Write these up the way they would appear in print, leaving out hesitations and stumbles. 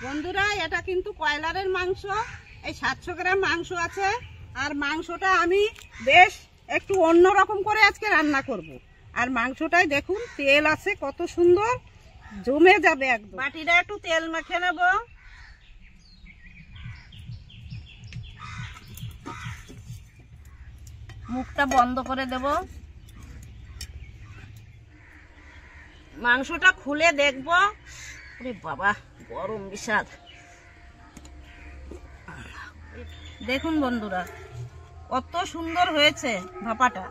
বন্ধুরা, এটা কিন্তু কয়লারের মাংস। এই 700 গ্রাম মাংস আছে। আর মাংসটা আমি বেশ একটু অন্যরকম করে আজকে রান্না করব। আর মাংসটাই দেখুন তেল আছে কত সুন্দর, জমে যাবে একদম। বাটিটা একটু তেল মেখে নেব। মুখটা বন্ধ করে দেব। মাংসটা খুলে দেখব। ওরে বাবা, গরম বিশাল। দেখুন বন্ধুরা, কত সুন্দর হয়েছে ভাপাটা।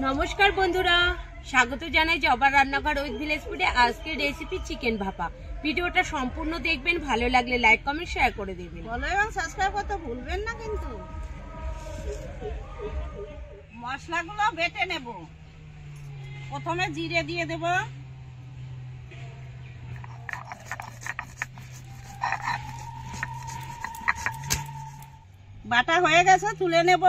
নমস্কার বন্ধুরা, স্বাগত জানাই জবার রান্নাঘর উইথ ভিলেজ ফুডে। আজকের রেসিপি চিকেন ভাপা। ভিডিওটা সম্পূর্ণ দেখবেন, ভালো লাগলে লাইক কমেন্ট শেয়ার করে দেবেন। ফলো এবং সাবস্ক্রাইব করতে ভুলবেন না কিন্তু। মশলাগুলো বেটে নেব। প্রথমে জিরে দিয়ে দেব, বাটা হয়ে গেছে, তুলে নেব।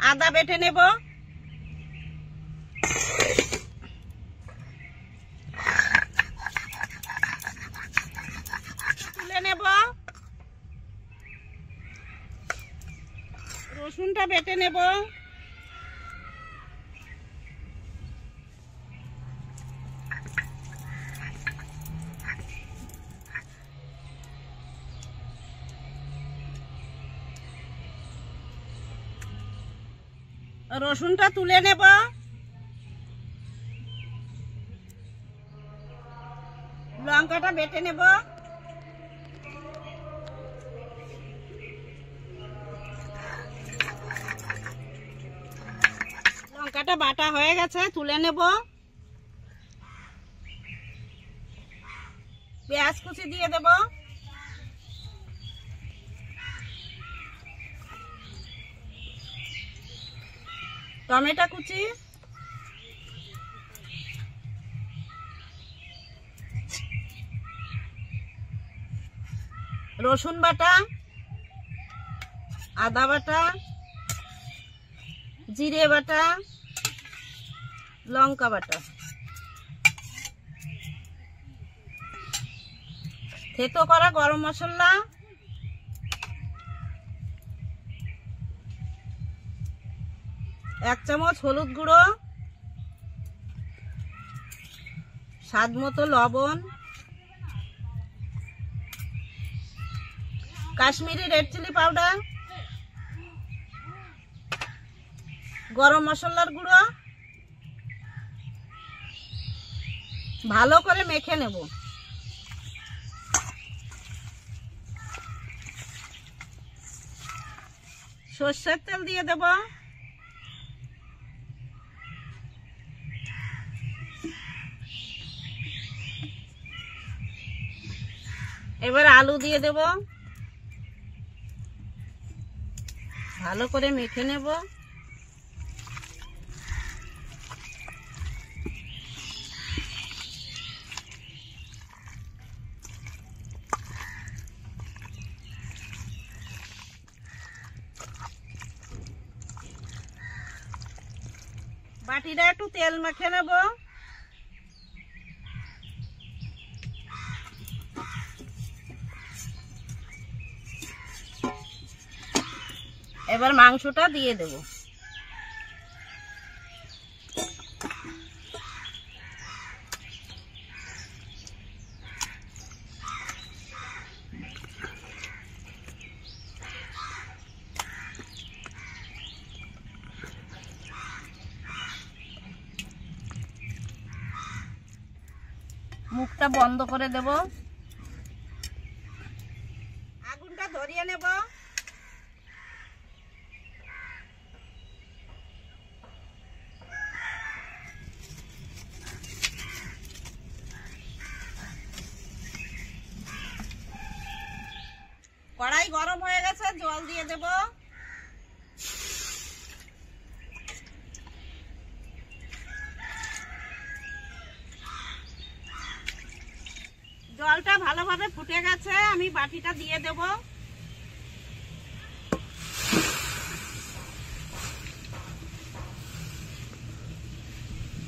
আদা বেটে নেব, তুলে নেব। রসুনটা বেটে নেব, রসুনটা তুলে নেব। লঙ্কাটা বেটে নেব, লঙ্কাটা বাটা হয়ে গেছে, তুলে নেব। পেঁয়াজ কুচি দিয়ে দেব, টমেটো কুচি, রসুন বাটা, আদা বাটা, জিরে বাটা, লঙ্কা বাটা, থেতো করা গরম মশলা, এক চামচ হলুদ গুঁড়ো, স্বাদ মতো লবণ, কাশ্মীরি রেড চিলি পাউডার, গরম মশলার গুঁড়ো, ভালো করে মেখে নেব। সরষের তেল দিয়ে দেব, এবার আলু দিয়ে দেব, ভালো করে মেখে নেব। বাটিটা একটু তেল মেখে নেব। এবার মাংসটা দিয়ে দেব। মুখটা বন্ধ করে দেব, আগুনটা ধরিয়ে নেব। কড়াই গরম হয়ে গেছে, জল দিয়ে দেব। জলটা ভালোভাবে ফুটে গেছে, আমি বাটিটা দিয়ে দেব।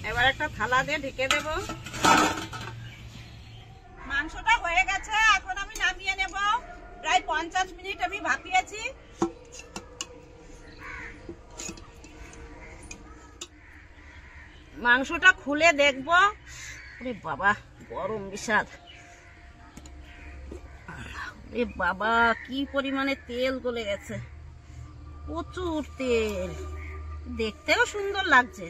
এবার একটা থালা দিয়ে ঢেকে দেব। মাংসটা হয়ে গেছে, এখন আমি নামিয়ে নেব। প্রায় 50 মিনিট আমি ভাপিয়েছি। মাংসটা খুলে দেখব। ওরে বাবা, গরম বিশাল। ওরে বাবা, কি পরিমাণে তেল গলে গেছে, প্রচুর তেল। দেখতেও সুন্দর লাগছে।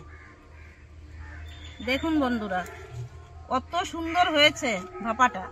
দেখুন বন্ধুরা, কত সুন্দর হয়েছে ভাপাটা।